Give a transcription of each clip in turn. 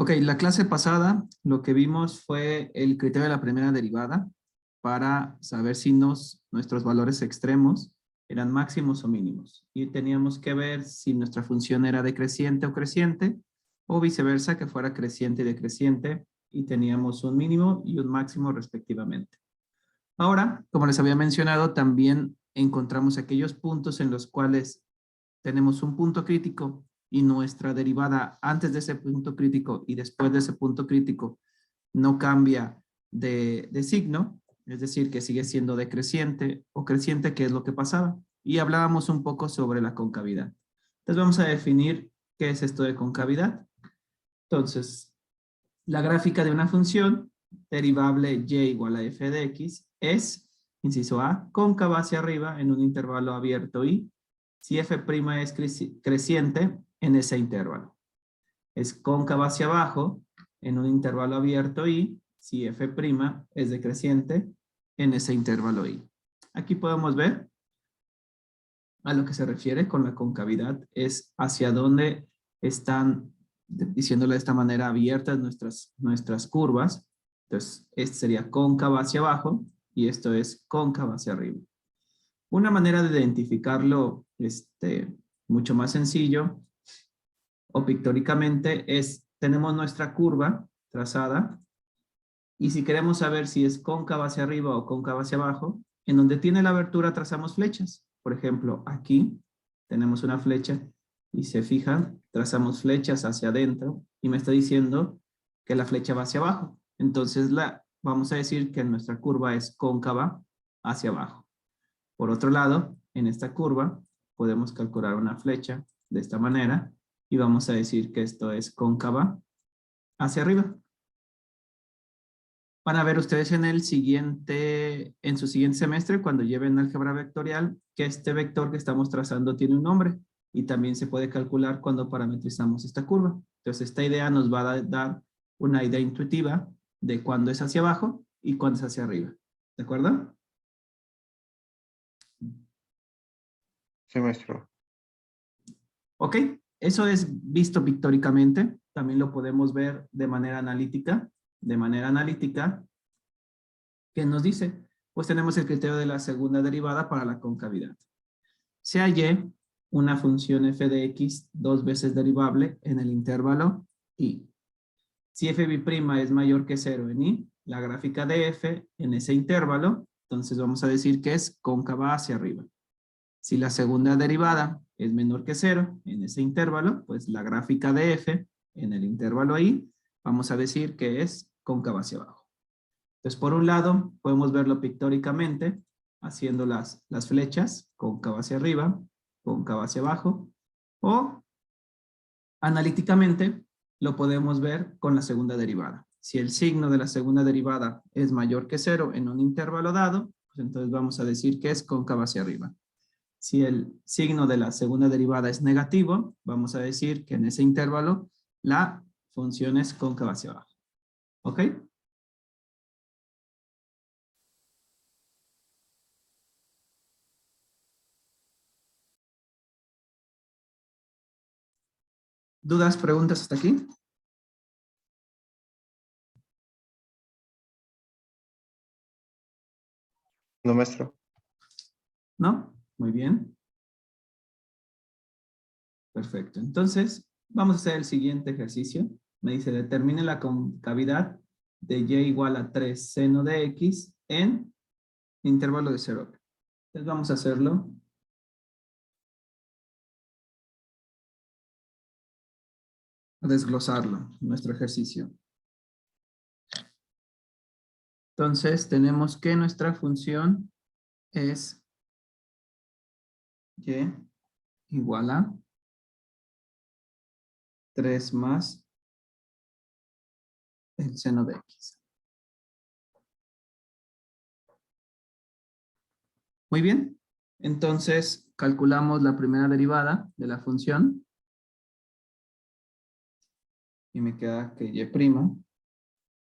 Ok, la clase pasada lo que vimos fue el criterio de la primera derivada para saber si nuestros valores extremos eran máximos o mínimos. Y teníamos que ver si nuestra función era decreciente o creciente, o viceversa, que fuera creciente y decreciente, y teníamos un mínimo y un máximo respectivamente. Ahora, como les había mencionado, también encontramos aquellos puntos en los cuales tenemos un punto crítico y nuestra derivada antes de ese punto crítico y después de ese punto crítico no cambia de signo, es decir, que sigue siendo decreciente o creciente, que es lo que pasaba. Y hablábamos un poco sobre la concavidad. Entonces vamos a definir qué es esto de concavidad. Entonces, la gráfica de una función derivable y igual a f de x es, inciso A, cóncava hacia arriba en un intervalo abierto y si f' es creciente en ese intervalo. Es cóncava hacia abajo en un intervalo abierto y si f' es decreciente en ese intervalo y. Aquí podemos ver a lo que se refiere con la concavidad, es hacia dónde están, diciéndolo de esta manera, abiertas nuestras curvas. Entonces, este sería cóncava hacia abajo y esto es cóncava hacia arriba. Una manera de identificarlo mucho más sencillo o pictóricamente es, tenemos nuestra curva trazada y si queremos saber si es cóncava hacia arriba o cóncava hacia abajo, en donde tiene la abertura trazamos flechas. Por ejemplo, aquí tenemos una flecha y se fijan, trazamos flechas hacia adentro y me está diciendo que la flecha va hacia abajo. Entonces vamos a decir que nuestra curva es cóncava hacia abajo. Por otro lado, en esta curva podemos calcular una flecha de esta manera y vamos a decir que esto es cóncava hacia arriba. Van a ver ustedes en su siguiente semestre, cuando lleven álgebra vectorial, que este vector que estamos trazando tiene un nombre y también se puede calcular cuando parametrizamos esta curva. Entonces, esta idea nos va a dar una idea intuitiva de cuándo es hacia abajo y cuándo es hacia arriba. ¿De acuerdo? Sí, maestro. Ok, eso es visto pictóricamente. También lo podemos ver de manera analítica. De manera analítica, ¿qué nos dice? Pues tenemos el criterio de la segunda derivada para la concavidad. Sea y una función f de x dos veces derivable en el intervalo y. Si f' es mayor que 0 en y, la gráfica de f en ese intervalo, entonces vamos a decir que es cóncava hacia arriba. Si la segunda derivada es menor que 0 en ese intervalo, pues la gráfica de f en el intervalo y, vamos a decir que es cóncava hacia abajo. Entonces, por un lado, podemos verlo pictóricamente, haciendo las flechas, cóncava hacia arriba, cóncava hacia abajo, o analíticamente lo podemos ver con la segunda derivada. Si el signo de la segunda derivada es mayor que 0 en un intervalo dado, pues entonces vamos a decir que es cóncava hacia arriba. Si el signo de la segunda derivada es negativo, vamos a decir que en ese intervalo la función es cóncava hacia abajo. ¿Ok? ¿Dudas, preguntas hasta aquí? No, maestro. ¿No? Muy bien. Perfecto. Entonces, vamos a hacer el siguiente ejercicio. Me dice, determine la concavidad de y igual a 3 seno de x en intervalo de 0. Entonces vamos a hacerlo. A desglosarlo, nuestro ejercicio. Entonces, tenemos que nuestra función es y igual a 3 más el seno de x. Muy bien. Entonces, calculamos la primera derivada de la función. Y me queda que y'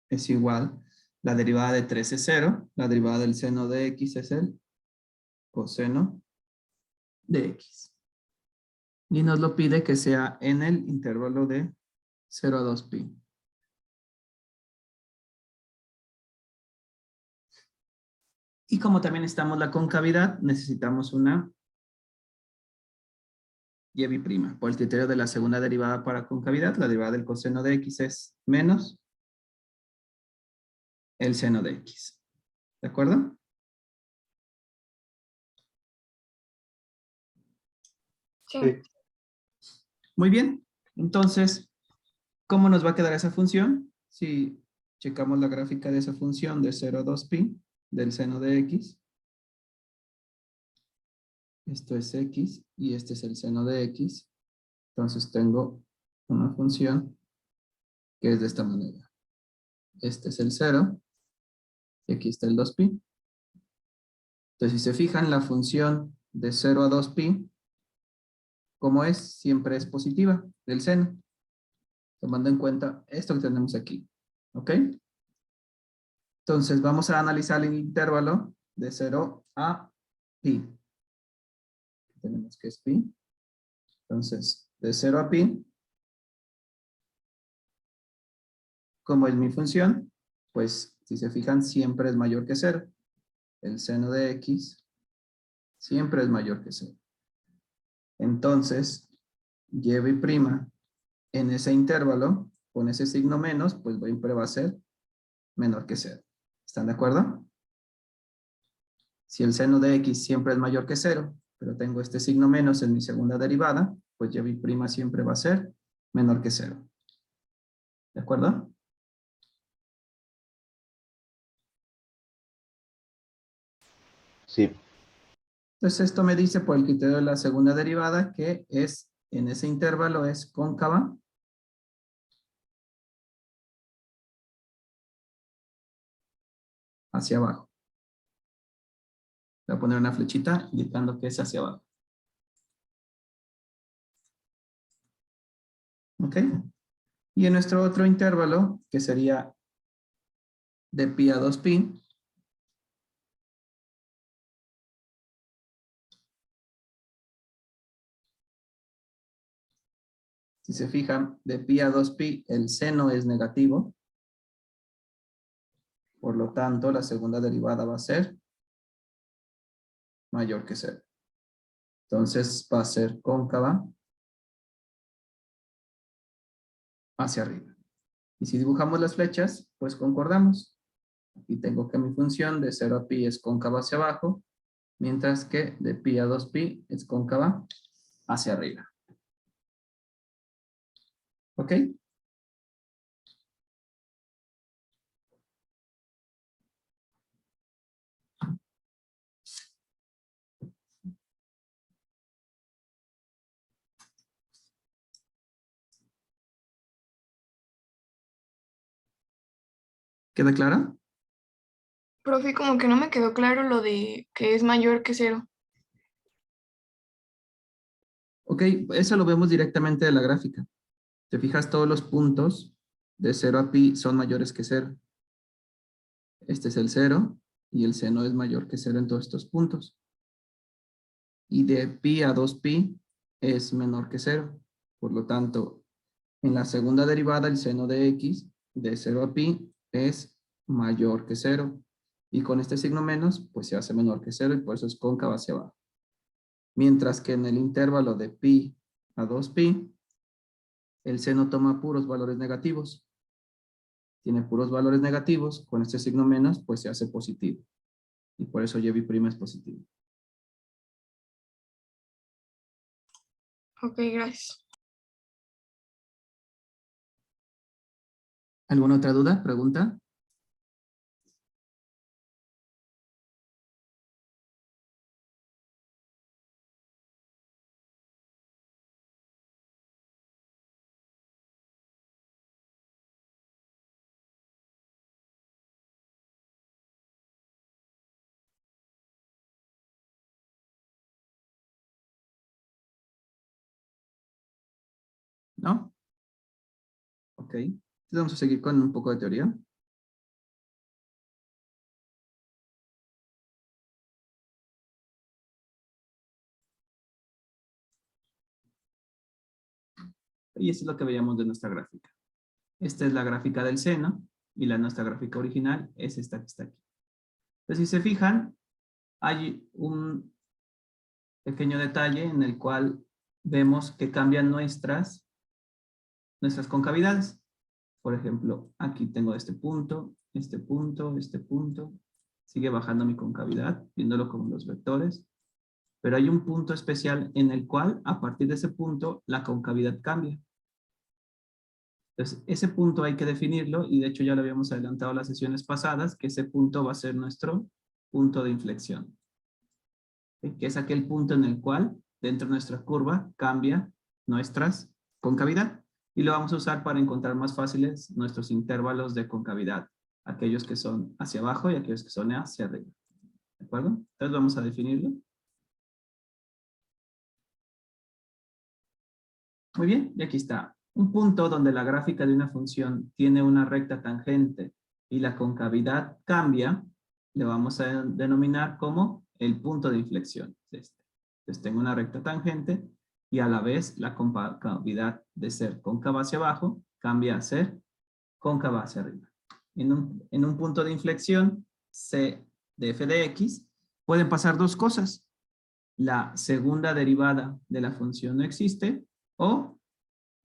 es igual. La derivada de 3 es 0. La derivada del seno de x es el coseno de x. Y nos lo pide que sea en el intervalo de 0 a 2pi. Y como también necesitamos la concavidad, necesitamos una y prima. Por el criterio de la segunda derivada para concavidad, la derivada del coseno de x es menos el seno de x. ¿De acuerdo? Sí. Muy bien. Entonces, ¿cómo nos va a quedar esa función? Si checamos la gráfica de esa función de 0 a 2pi del seno de x. Esto es x y este es el seno de x. Entonces tengo una función que es de esta manera. Este es el 0 y aquí está el 2pi. Entonces, si se fijan, la función de 0 a 2pi, ¿cómo es? Siempre es positiva del seno, tomando en cuenta esto que tenemos aquí. ¿Ok? Entonces, vamos a analizar el intervalo de 0 a pi. Tenemos que es pi. Entonces, de 0 a pi, ¿cómo es mi función? Pues, si se fijan, siempre es mayor que 0. El seno de x siempre es mayor que 0. Entonces, y' en ese intervalo, con ese signo menos, pues siempre va a ser menor que 0. ¿Están de acuerdo? Si el seno de x siempre es mayor que 0, pero tengo este signo menos en mi segunda derivada, pues y' siempre va a ser menor que 0. ¿De acuerdo? Sí. Entonces esto me dice por el criterio de la segunda derivada que es, en ese intervalo es cóncava hacia abajo. Voy a poner una flechita indicando que es hacia abajo. ¿Ok? Y en nuestro otro intervalo, que sería de pi a 2pi, si se fijan, de pi a 2pi, el seno es negativo. Por lo tanto, la segunda derivada va a ser mayor que 0. Entonces, va a ser cóncava hacia arriba. Y si dibujamos las flechas, pues concordamos. Aquí tengo que mi función de 0 a pi es cóncava hacia abajo, mientras que de pi a 2pi es cóncava hacia arriba. ¿Ok? ¿Queda clara? Profe, como que no me quedó claro lo de que es mayor que 0. Ok, eso lo vemos directamente de la gráfica. Te fijas, todos los puntos de 0 a pi son mayores que 0. Este es el 0 y el seno es mayor que 0 en todos estos puntos. Y de pi a 2pi es menor que 0. Por lo tanto, en la segunda derivada, el seno de x de 0 a pi es mayor que 0. Y con este signo menos, pues se hace menor que 0 y por eso es cóncava hacia abajo. Mientras que en el intervalo de pi a 2pi, el seno toma puros valores negativos. Tiene puros valores negativos, con este signo menos, pues se hace positivo. Y por eso y' es positivo. Ok, gracias. ¿Alguna otra duda? ¿Pregunta? ¿No? Ok. Entonces vamos a seguir con un poco de teoría. Y esto es lo que veíamos de nuestra gráfica. Esta es la gráfica del seno y nuestra gráfica original es esta que está aquí. Entonces, si se fijan, hay un pequeño detalle en el cual vemos que cambian nuestras concavidades. Por ejemplo, aquí tengo este punto, este punto, este punto. Sigue bajando mi concavidad, viéndolo como los vectores. Pero hay un punto especial en el cual, a partir de ese punto, la concavidad cambia. Entonces, ese punto hay que definirlo, y de hecho ya lo habíamos adelantado en las sesiones pasadas, que ese punto va a ser nuestro punto de inflexión. ¿Sí? Que es aquel punto en el cual, dentro de nuestra curva, cambia nuestras concavidad. Y lo vamos a usar para encontrar más fáciles nuestros intervalos de concavidad. Aquellos que son hacia abajo y aquellos que son hacia arriba. ¿De acuerdo? Entonces vamos a definirlo. Muy bien, y aquí está. Un punto donde la gráfica de una función tiene una recta tangente y la concavidad cambia, le vamos a denominar como el punto de inflexión. Entonces tengo una recta tangente y a la vez la concavidad de ser cóncava hacia abajo cambia a ser cóncava hacia arriba. En un punto de inflexión, C de f de x, pueden pasar dos cosas. La segunda derivada de la función no existe o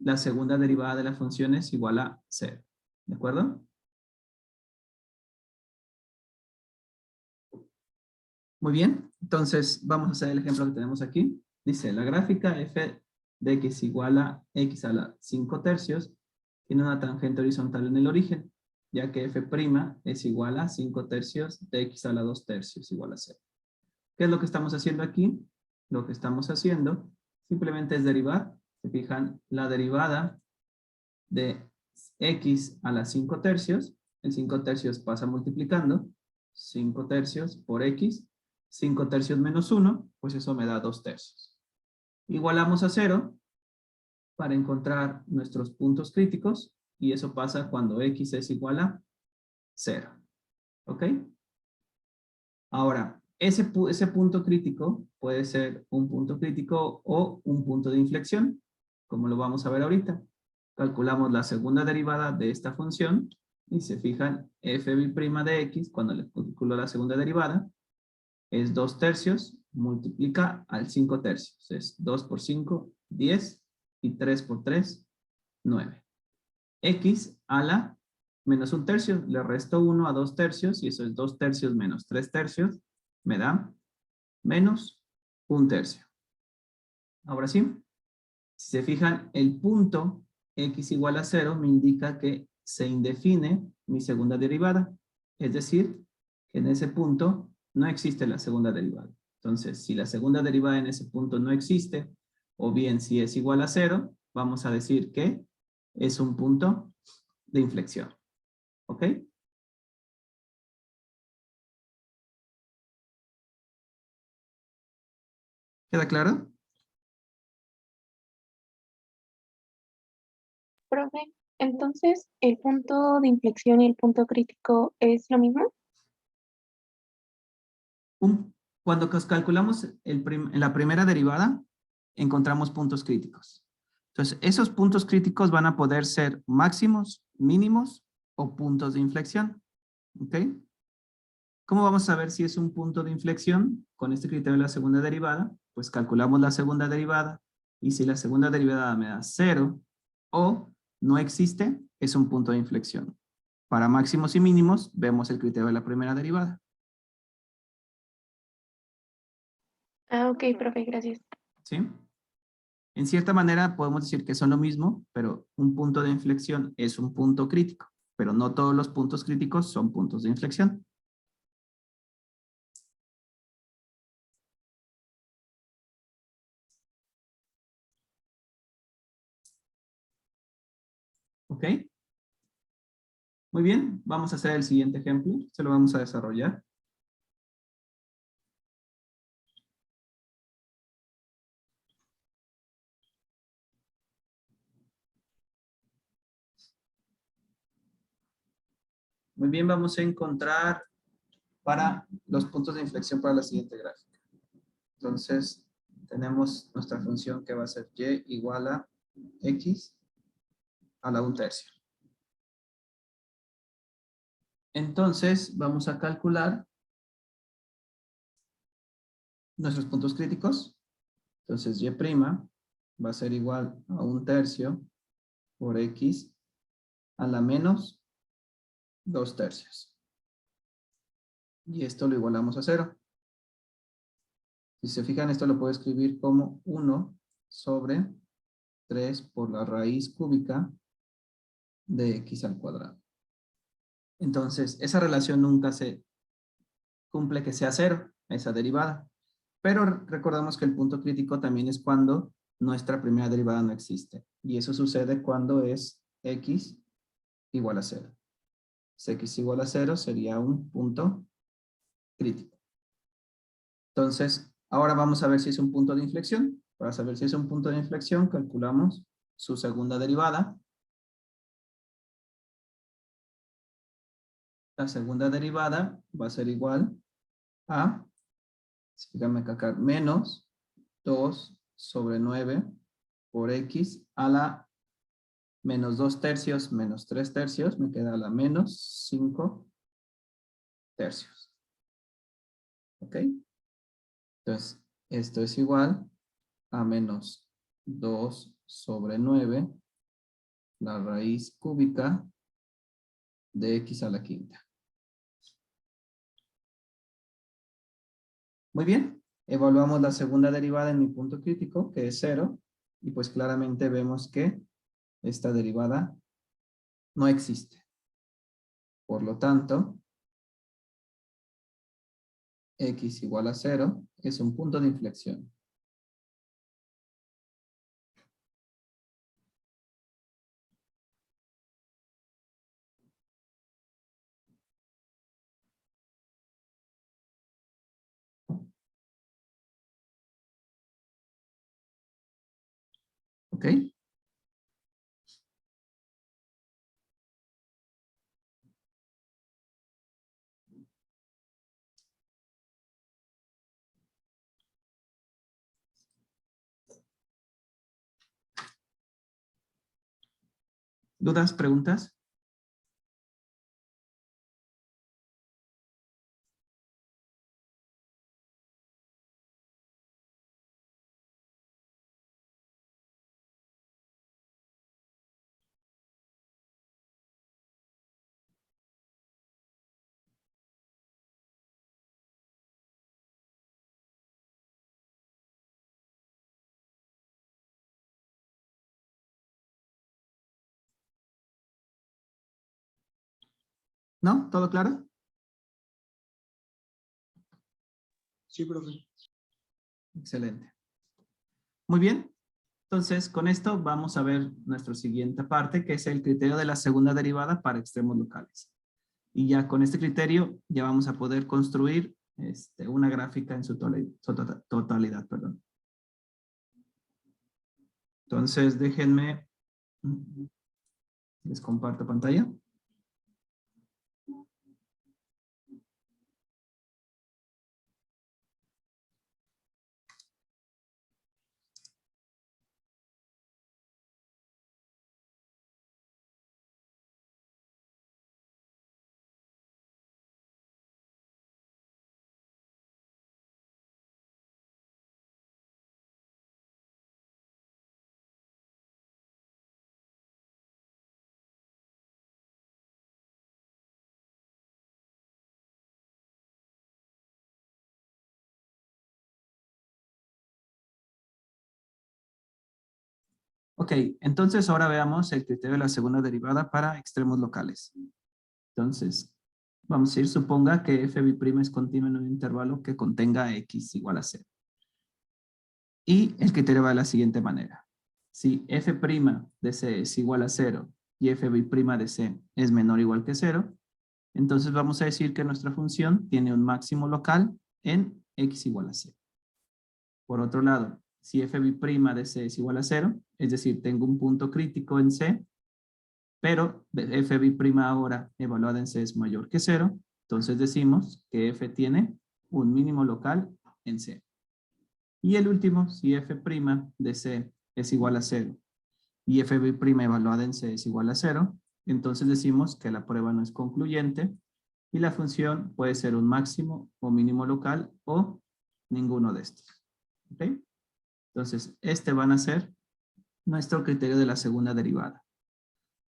la segunda derivada de la función es igual a 0. ¿De acuerdo? Muy bien. Entonces, vamos a hacer el ejemplo que tenemos aquí. Dice, la gráfica f de x igual a x a la 5 tercios tiene una tangente horizontal en el origen, ya que f' es igual a 5 tercios de x a la 2 tercios igual a 0. ¿Qué es lo que estamos haciendo aquí? Lo que estamos haciendo simplemente es derivar. Se fijan, la derivada de x a la 5 tercios, el 5 tercios pasa multiplicando, 5 tercios por x, 5 tercios menos 1, pues eso me da 2 tercios. Igualamos a 0 para encontrar nuestros puntos críticos, y eso pasa cuando x es igual a 0. ¿Ok? Ahora, ese punto crítico puede ser un punto crítico o un punto de inflexión, como lo vamos a ver ahorita. Calculamos la segunda derivada de esta función y se fijan, f' de x, cuando le calculo la segunda derivada, es 2 tercios, multiplica al 5 tercios. Es 2 por 5, 10, y 3 por 3, 9. X a la menos 1 tercio, le resto 1 a 2 tercios, y eso es 2 tercios menos 3 tercios, me da menos 1 tercio. Ahora sí, si se fijan, el punto x igual a 0 me indica que se indefine mi segunda derivada. Es decir, que en ese punto no existe la segunda derivada. Entonces, si la segunda derivada en ese punto no existe, o bien si es igual a 0, vamos a decir que es un punto de inflexión. ¿Ok? ¿Queda claro? Profe, entonces, ¿el punto de inflexión y el punto crítico es lo mismo? Cuando calculamos la primera derivada, encontramos puntos críticos. Entonces, esos puntos críticos van a poder ser máximos, mínimos o puntos de inflexión. ¿Ok? ¿Cómo vamos a saber si es un punto de inflexión? Con este criterio de la segunda derivada, pues calculamos la segunda derivada, y si la segunda derivada me da 0 o no existe, es un punto de inflexión. Para máximos y mínimos, vemos el criterio de la primera derivada. Ah, ok, profe, gracias. ¿Sí? En cierta manera podemos decir que son lo mismo, pero un punto de inflexión es un punto crítico, pero no todos los puntos críticos son puntos de inflexión. ¿Ok? Muy bien, vamos a hacer el siguiente ejemplo, se lo vamos a desarrollar. Muy bien, vamos a encontrar para los puntos de inflexión para la siguiente gráfica. Entonces, tenemos nuestra función que va a ser y igual a x a la 1 tercio. Entonces, vamos a calcular nuestros puntos críticos. Entonces, y' va a ser igual a 1/3 por x a la menos 2/3. Y esto lo igualamos a 0. Si se fijan, esto lo puedo escribir como 1 sobre 3 por la raíz cúbica de x al cuadrado. Entonces, esa relación nunca se cumple que sea 0, esa derivada. Pero recordamos que el punto crítico también es cuando nuestra primera derivada no existe. Y eso sucede cuando es x igual a 0. Si x igual a 0 sería un punto crítico. Entonces, ahora vamos a ver si es un punto de inflexión. Para saber si es un punto de inflexión, calculamos su segunda derivada. La segunda derivada va a ser igual a, fíjame acá, menos 2 sobre 9 por x a la menos 2/3 menos 3/3, me queda la menos 5/3. ¿Ok? Entonces, esto es igual a menos 2 sobre 9, la raíz cúbica de x a la quinta. Muy bien, evaluamos la segunda derivada en mi punto crítico, que es 0, y pues claramente vemos que esta derivada no existe. Por lo tanto, x igual a 0 es un punto de inflexión. ¿Ok? ¿Dudas, preguntas? ¿No? ¿Todo claro? Sí, profe. Excelente. Muy bien. Entonces, con esto vamos a ver nuestra siguiente parte, que es el criterio de la segunda derivada para extremos locales. Y ya con este criterio ya vamos a poder construir una gráfica en su totalidad. Perdón. Entonces, déjenme, les comparto pantalla. Ok, entonces ahora veamos el criterio de la segunda derivada para extremos locales. Entonces, vamos a ir, suponga que f' es continuo en un intervalo que contenga x igual a 0. Y el criterio va de la siguiente manera. Si f' de c es igual a 0 y f' de c es menor o igual que 0, entonces vamos a decir que nuestra función tiene un máximo local en x igual a 0. Por otro lado, si f' de c es igual a 0, es decir, tengo un punto crítico en c, pero f' ahora evaluada en c es mayor que 0, entonces decimos que f tiene un mínimo local en c. Y el último, si f' de c es igual a 0 y f' evaluada en c es igual a 0, entonces decimos que la prueba no es concluyente y la función puede ser un máximo o mínimo local o ninguno de estos. ¿Ok? Entonces, este van a ser nuestro criterio de la segunda derivada.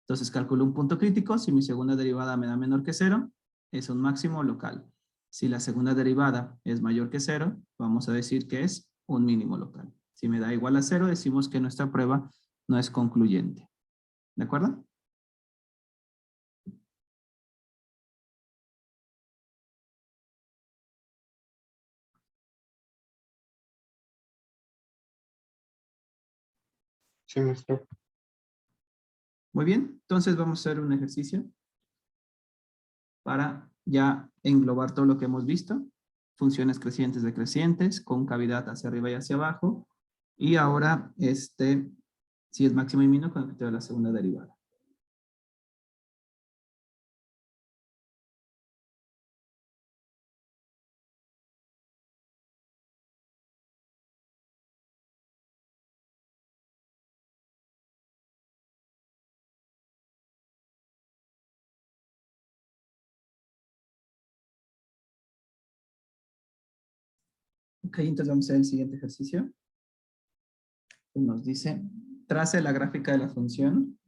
Entonces, calculo un punto crítico. Si mi segunda derivada me da menor que 0, es un máximo local. Si la segunda derivada es mayor que 0, vamos a decir que es un mínimo local. Si me da igual a 0, decimos que nuestra prueba no es concluyente. ¿De acuerdo? Sí, maestro. Muy bien. Entonces vamos a hacer un ejercicio para ya englobar todo lo que hemos visto. Funciones crecientes decrecientes, con cavidad hacia arriba y hacia abajo. Y ahora, si es máximo y mínimo con el criterio de la segunda derivada. Ok, entonces vamos a hacer el siguiente ejercicio. Nos dice, trace la gráfica de la función.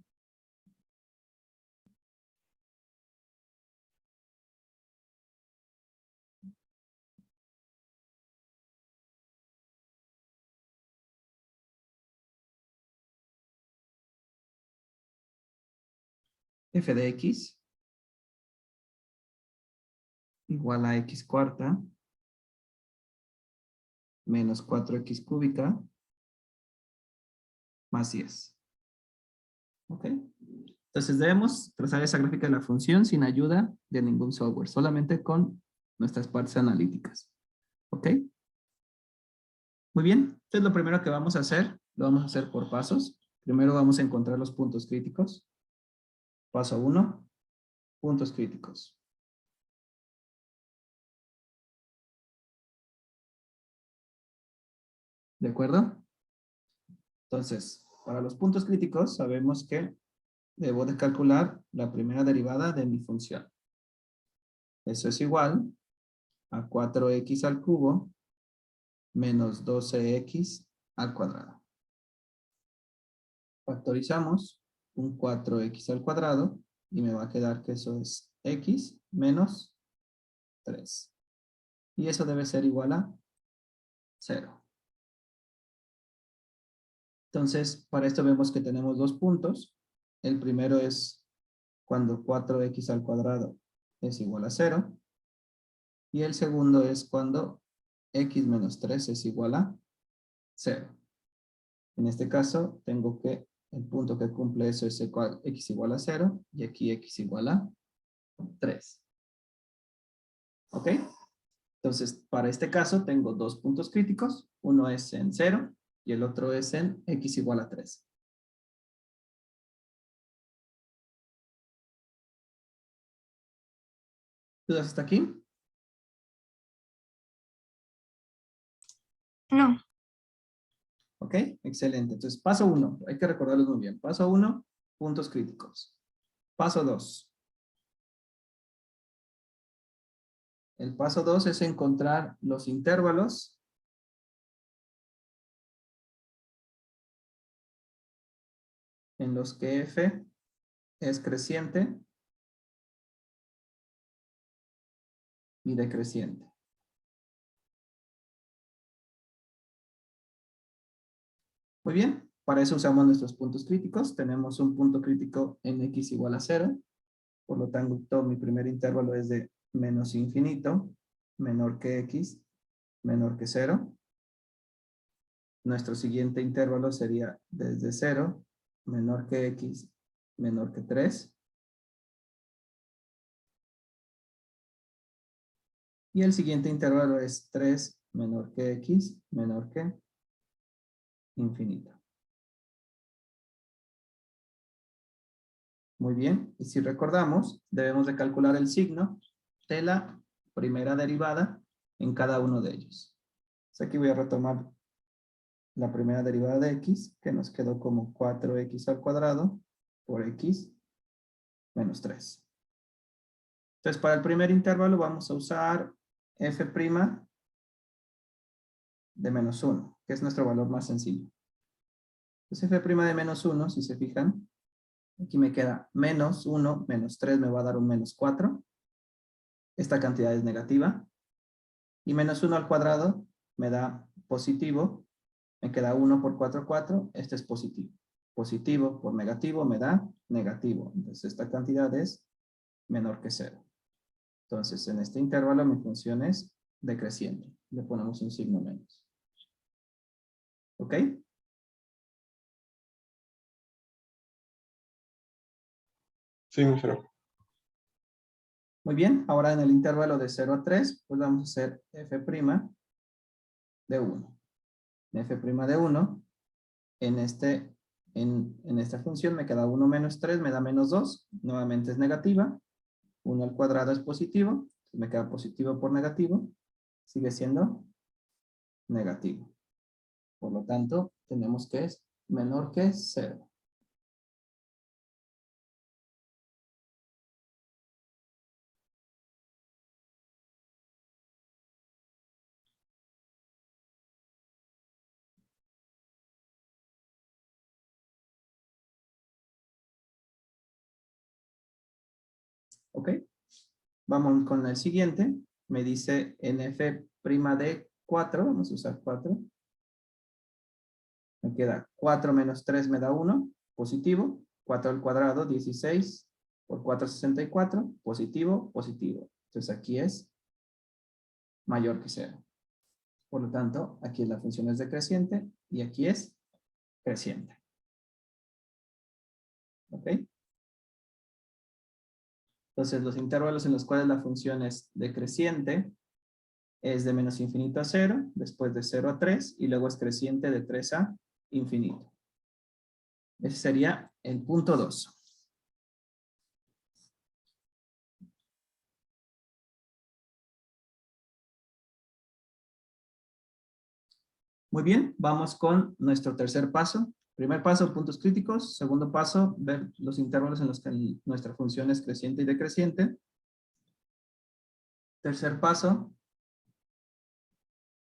F de x igual a x cuarta menos 4x cúbica más 10. ¿Ok? Entonces debemos trazar esa gráfica de la función sin ayuda de ningún software, solamente con nuestras partes analíticas. ¿Ok? Muy bien. Entonces lo primero que vamos a hacer, lo vamos a hacer por pasos. Primero vamos a encontrar los puntos críticos. Paso 1, puntos críticos. ¿De acuerdo? Entonces, para los puntos críticos sabemos que debo de calcular la primera derivada de mi función. Eso es igual a 4x al cubo menos 12x al cuadrado. Factorizamos un 4x al cuadrado y me va a quedar que eso es x menos 3. Y eso debe ser igual a 0. Entonces, para esto vemos que tenemos dos puntos. El primero es cuando 4x al cuadrado es igual a 0. Y el segundo es cuando x menos 3 es igual a 0. En este caso, tengo que el punto que cumple eso es x igual a 0 y aquí x igual a 3. ¿Ok? Entonces, para este caso tengo dos puntos críticos. Uno es en 0 y el otro es en x igual a 3. ¿Dudas hasta aquí? No. Ok, excelente. Entonces, paso 1, hay que recordarlos muy bien. Paso 1, puntos críticos. Paso 2. El paso 2 es encontrar los intervalos en los que f es creciente y decreciente. Muy bien, para eso usamos nuestros puntos críticos. Tenemos un punto crítico en x igual a 0. Por lo tanto, mi primer intervalo es de menos infinito, menor que x, menor que 0. Nuestro siguiente intervalo sería desde 0, menor que x, menor que 3. Y el siguiente intervalo es 3 menor que x, menor que infinito. Muy bien, y si recordamos, debemos de calcular el signo de la primera derivada en cada uno de ellos. Entonces aquí voy a retomar la primera derivada de x, que nos quedó como 4x al cuadrado por x menos 3. Entonces, para el primer intervalo vamos a usar f' de menos 1, que es nuestro valor más sencillo. Entonces f' de menos 1, si se fijan, aquí me queda menos 1, menos 3 me va a dar un menos 4. Esta cantidad es negativa. Y menos 1 al cuadrado me da positivo. Me queda 1 por 4, 4. Este es positivo. Positivo por negativo me da negativo. Entonces esta cantidad es menor que 0. Entonces en este intervalo mi función es decreciente. Le ponemos un signo menos. ¿Ok? Sí, mi profe. Muy bien. Ahora en el intervalo de 0 a 3, pues vamos a hacer f' de 1. F' de 1, en esta función me queda 1 menos 3, me da menos 2. Nuevamente es negativa. 1 al cuadrado es positivo. Me queda positivo por negativo. Sigue siendo negativo. Por lo tanto, tenemos que es menor que 0. ¿Ok? Vamos con el siguiente. Me dice en f' de 4. Vamos a usar 4. Me queda 4 menos 3 me da 1. Positivo. 4 al cuadrado, 16. Por 4, 64. Positivo, positivo. Entonces aquí es mayor que 0. Por lo tanto, aquí la función es decreciente y aquí es creciente. ¿Ok? Entonces, los intervalos en los cuales la función es decreciente es de menos infinito a 0, después de 0 a 3, y luego es creciente de 3 a infinito. Ese sería el punto 2. Muy bien, vamos con nuestro tercer paso. Primer paso, puntos críticos. Segundo paso, ver los intervalos en los que nuestra función es creciente y decreciente. Tercer paso,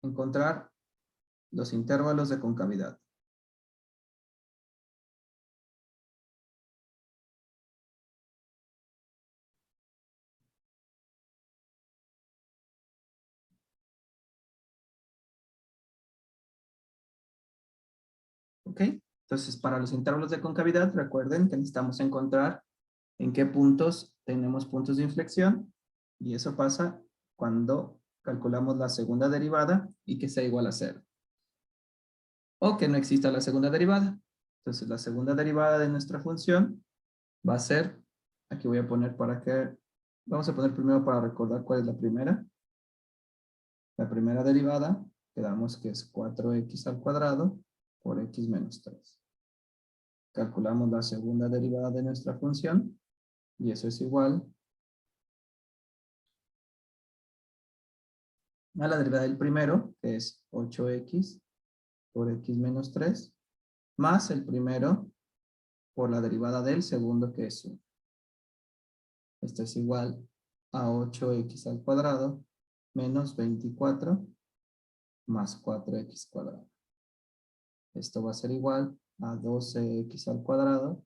encontrar los intervalos de concavidad. ¿Ok? Entonces, para los intervalos de concavidad, recuerden que necesitamos encontrar en qué puntos tenemos puntos de inflexión, y eso pasa cuando calculamos la segunda derivada y que sea igual a 0. O que no exista la segunda derivada. Entonces, la segunda derivada de nuestra función va a ser, aquí voy a poner para que, vamos a poner primero para recordar cuál es la primera. La primera derivada, quedamos que es 4x al cuadrado por x menos 3. Calculamos la segunda derivada de nuestra función, y eso es igual a la derivada del primero, que es 8x por x menos 3, más el primero por la derivada del segundo, que es 1. Esto es igual a 8x al cuadrado menos 24 más 4x cuadrado. Esto va a ser igual a 12x al cuadrado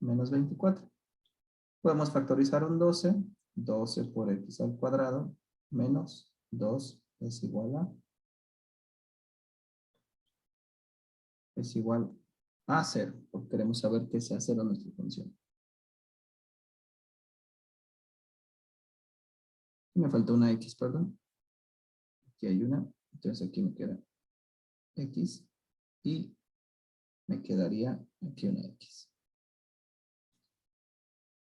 menos 24. Podemos factorizar un 12. 12 por x al cuadrado menos 2 es igual a 0, porque queremos saber que sea 0 nuestra función. Me falta una x, perdón. Aquí hay una, entonces aquí me queda x y me quedaría aquí una x.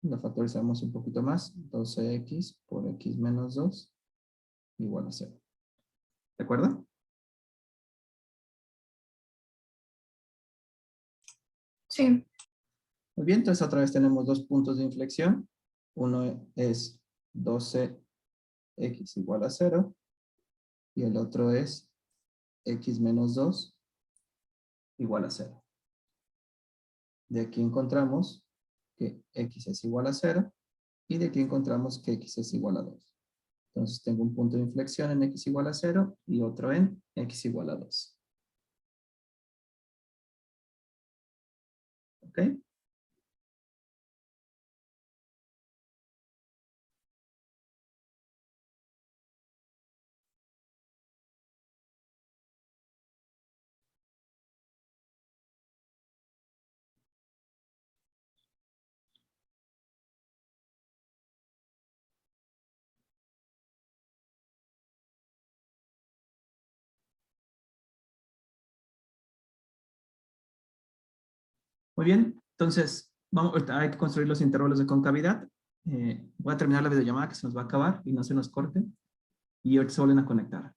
Lo factorizamos un poquito más. 12x por x menos 2 igual a 0. ¿De acuerdo? Sí. Muy bien, entonces otra vez tenemos dos puntos de inflexión. Uno es 12x igual a 0 y el otro es x menos 2 igual a 0. De aquí encontramos que x es igual a 0 y de aquí encontramos que x es igual a 2. Entonces tengo un punto de inflexión en x igual a 0 y otro en x igual a 2. ¿Ok? Muy bien, entonces ahorita hay que construir los intervalos de concavidad. Voy a terminar la videollamada que se nos va a acabar y no se nos corte. Y ahorita se vuelven a conectar.